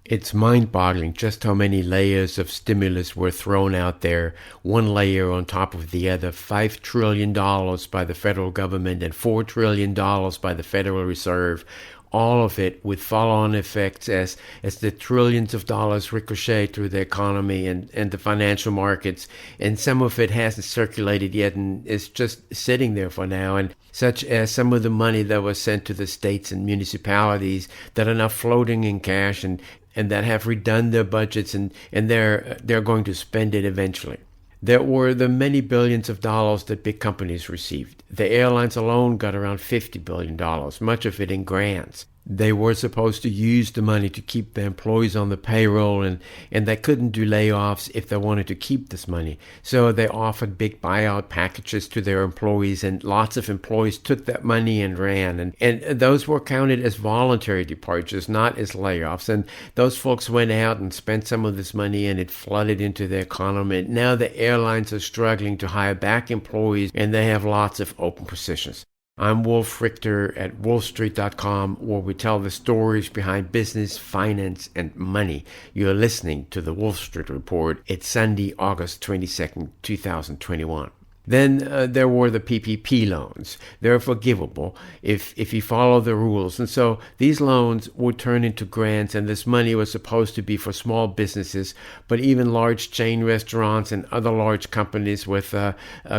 It's mind-boggling just how many layers of stimulus were thrown out there, one layer on top of the other. $5 trillion by the federal government and $4 trillion by the Federal Reserve. All of it with follow-on effects as the trillions of dollars ricochet through the economy and the financial markets. And some of it hasn't circulated yet and is just sitting there for now. And such as some of the money that was sent to the states and municipalities that are now floating in cash and that have redone their budgets and they're going to spend it eventually. There were the many billions of dollars that big companies received. The airlines alone got around $50 billion, much of it in grants. They were supposed to use the money to keep their employees on the payroll, and they couldn't do layoffs if they wanted to keep this money. So they offered big buyout packages to their employees, and lots of employees took that money and ran. And those were counted as voluntary departures, not as layoffs. And those folks went out and spent some of this money, and it flooded into the economy. And now the airlines are struggling to hire back employees, and they have lots of open positions. I'm Wolf Richter at WOLFSTREET.com, where we tell the stories behind business, finance, and money. You're listening to the Wolf Street Report. It's Sunday, August 22nd, 2021. Then there were the PPP loans. They're forgivable if you follow the rules. And so these loans would turn into grants, and this money was supposed to be for small businesses, but even large chain restaurants and other large companies with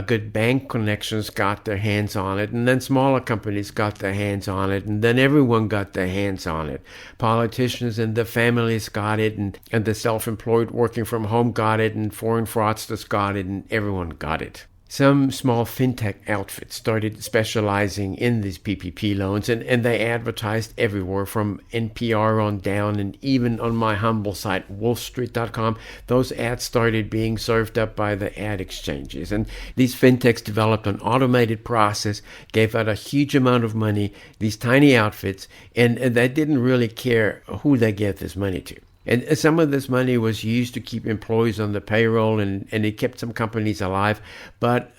good bank connections got their hands on it, and then smaller companies got their hands on it, and then everyone got their hands on it. Politicians and their families got it, and the self-employed working from home got it, and foreign fraudsters got it, and everyone got it. Some small fintech outfits started specializing in these PPP loans, and they advertised everywhere from NPR on down, and even on my humble site, WOLFSTREET.com, those ads started being served up by the ad exchanges. And these fintechs developed an automated process, gave out a huge amount of money, these tiny outfits, and they didn't really care who they gave this money to. And some of this money was used to keep employees on the payroll, and it kept some companies alive. But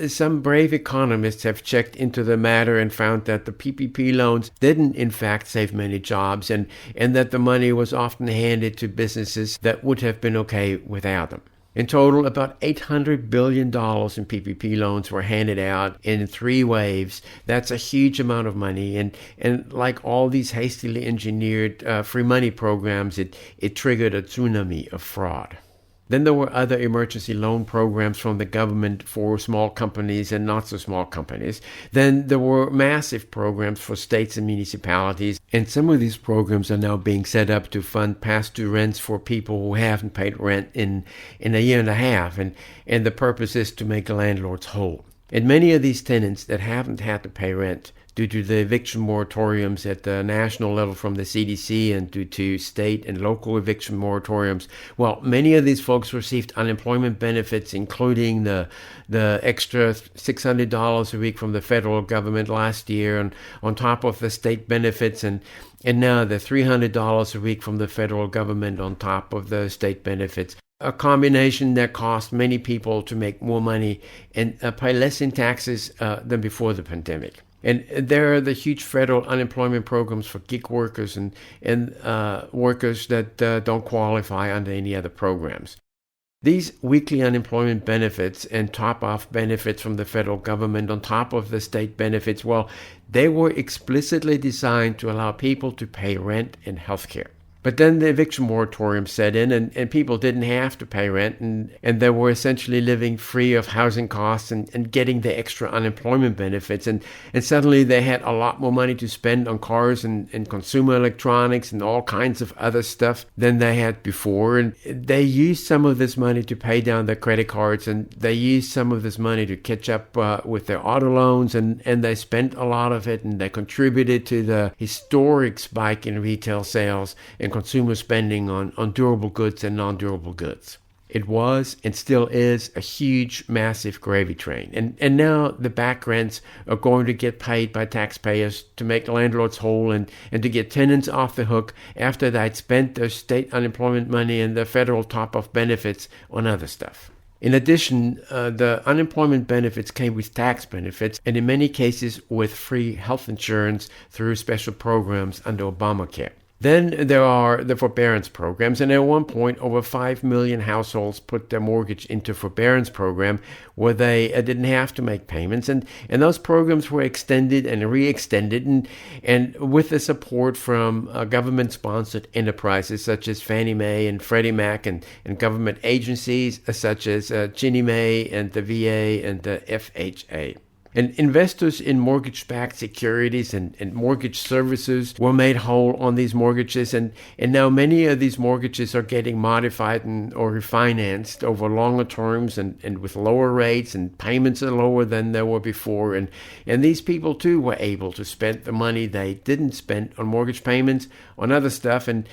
some brave economists have checked into the matter and found that the PPP loans didn't, in fact, save many jobs, and that the money was often handed to businesses that would have been okay without them. In total, about $800 billion in PPP loans were handed out in 3 waves. That's a huge amount of money. And like all these hastily engineered free money programs, it triggered a tsunami of fraud. Then there were other emergency loan programs from the government for small companies and not so small companies. Then there were massive programs for states and municipalities. And some of these programs are now being set up to fund past due rents for people who haven't paid rent in a year and a half. And the purpose is to make landlords whole. And many of these tenants that haven't had to pay rent due to the eviction moratoriums at the national level from the CDC and due to state and local eviction moratoriums, well, many of these folks received unemployment benefits, including the extra $600 a week from the federal government last year, and on top of the state benefits, and now the $300 a week from the federal government on top of the state benefits. A combination that cost many people to make more money and pay less in taxes than before the pandemic. And there are the huge federal unemployment programs for gig workers and workers that don't qualify under any other programs. These weekly unemployment benefits and top-off benefits from the federal government on top of the state benefits, well, they were explicitly designed to allow people to pay rent and health care. But then the eviction moratorium set in, and people didn't have to pay rent, and they were essentially living free of housing costs and getting the extra unemployment benefits. And suddenly they had a lot more money to spend on cars and consumer electronics and all kinds of other stuff than they had before. And they used some of this money to pay down their credit cards, and they used some of this money to catch up with their auto loans, and they spent a lot of it, and they contributed to the historic spike in retail sales and consumer spending on durable goods and non-durable goods. It was and still is a huge, massive gravy train. And now the back rents are going to get paid by taxpayers to make landlords whole and to get tenants off the hook after they'd spent their state unemployment money and their federal top-off benefits on other stuff. In addition, the unemployment benefits came with tax benefits and in many cases with free health insurance through special programs under Obamacare. Then there are the forbearance programs, and at one point, over 5 million households put their mortgage into forbearance program where they didn't have to make payments, and those programs were extended and re-extended, and with the support from government-sponsored enterprises such as Fannie Mae and Freddie Mac, and government agencies such as Ginnie Mae and the VA and the FHA. And investors in mortgage-backed securities and mortgage services were made whole on these mortgages. And now many of these mortgages are getting modified or refinanced over longer terms and with lower rates, and payments are lower than they were before. And these people, too, were able to spend the money they didn't spend on mortgage payments on other stuff. And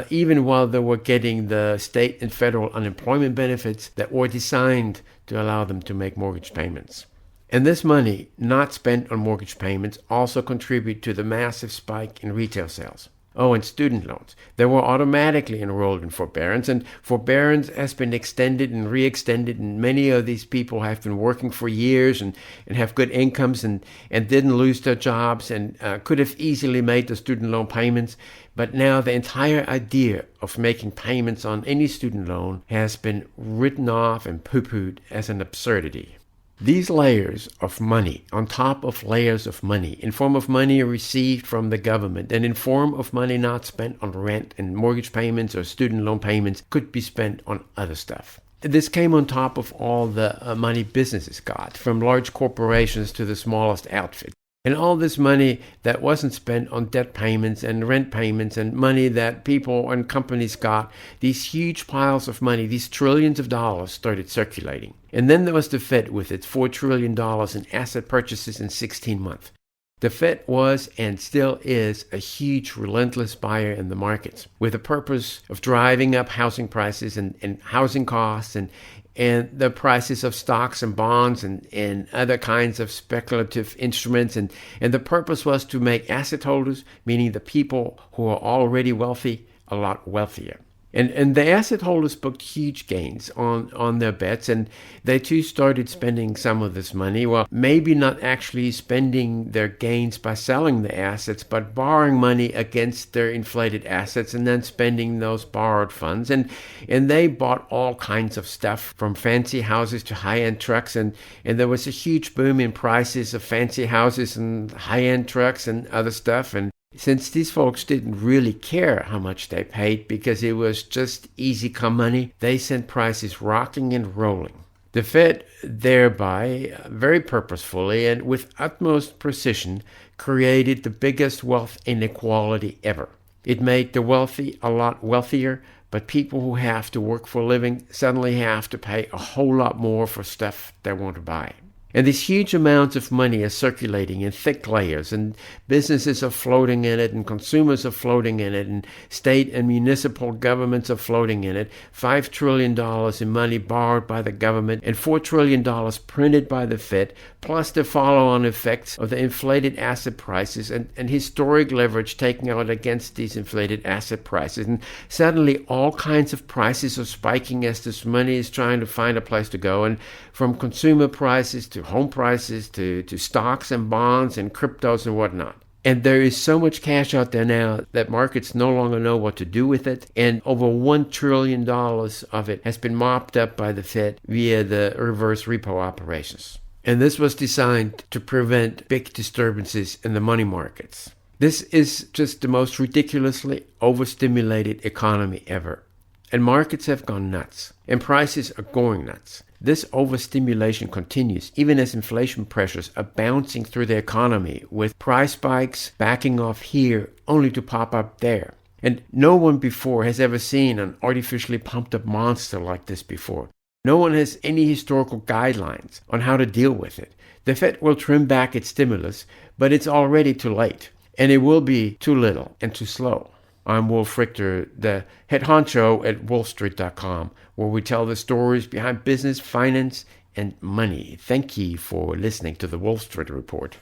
even while they were getting the state and federal unemployment benefits that were designed to allow them to make mortgage payments. And this money not spent on mortgage payments also contribute to the massive spike in retail sales. Oh, and student loans. They were automatically enrolled in forbearance, and forbearance has been extended and re-extended, and many of these people have been working for years and have good incomes and didn't lose their jobs and could have easily made the student loan payments. But now the entire idea of making payments on any student loan has been written off and poo-pooed as an absurdity. These layers of money on top of layers of money, in form of money received from the government and in form of money not spent on rent and mortgage payments or student loan payments, could be spent on other stuff. This came on top of all the money businesses got, from large corporations to the smallest outfit. And all this money that wasn't spent on debt payments and rent payments and money that people and companies got, these huge piles of money, these trillions of dollars started circulating. And then there was the Fed with its $4 trillion in asset purchases in 16 months. The Fed was and still is a huge, relentless buyer in the markets with the purpose of driving up housing prices and housing costs and the prices of stocks and bonds and other kinds of speculative instruments. And the purpose was to make asset holders, meaning the people who are already wealthy, a lot wealthier. And the asset holders booked huge gains on their bets, and they too started spending some of this money. Well, maybe not actually spending their gains by selling the assets, but borrowing money against their inflated assets and then spending those borrowed funds. And they bought all kinds of stuff, from fancy houses to high-end trucks, and there was a huge boom in prices of fancy houses and high-end trucks and other stuff. And since these folks didn't really care how much they paid because it was just easy come money, they sent prices rocking and rolling. The Fed thereby, very purposefully and with utmost precision, created the biggest wealth inequality ever. It made the wealthy a lot wealthier, but people who have to work for a living suddenly have to pay a whole lot more for stuff they want to buy. And these huge amounts of money are circulating in thick layers, and businesses are floating in it, and consumers are floating in it, and state and municipal governments are floating in it. $5 trillion in money borrowed by the government and $4 trillion printed by the Fed, plus the follow-on effects of the inflated asset prices and historic leverage taken out against these inflated asset prices. And suddenly all kinds of prices are spiking as this money is trying to find a place to go, and from consumer prices to home prices to stocks and bonds and cryptos and whatnot. And there is so much cash out there now that markets no longer know what to do with it. And over $1 trillion of it has been mopped up by the Fed via the reverse repo operations. And this was designed to prevent big disturbances in the money markets. This is just the most ridiculously overstimulated economy ever. And markets have gone nuts. And prices are going nuts. This overstimulation continues even as inflation pressures are bouncing through the economy, with price spikes backing off here only to pop up there. And no one before has ever seen an artificially pumped up monster like this before. No one has any historical guidelines on how to deal with it. The Fed will trim back its stimulus, but it's already too late. And it will be too little and too slow. I'm Wolf Richter, the head honcho at WOLFSTREET.com, where we tell the stories behind business, finance, and money. Thank you for listening to the Wall Street Report.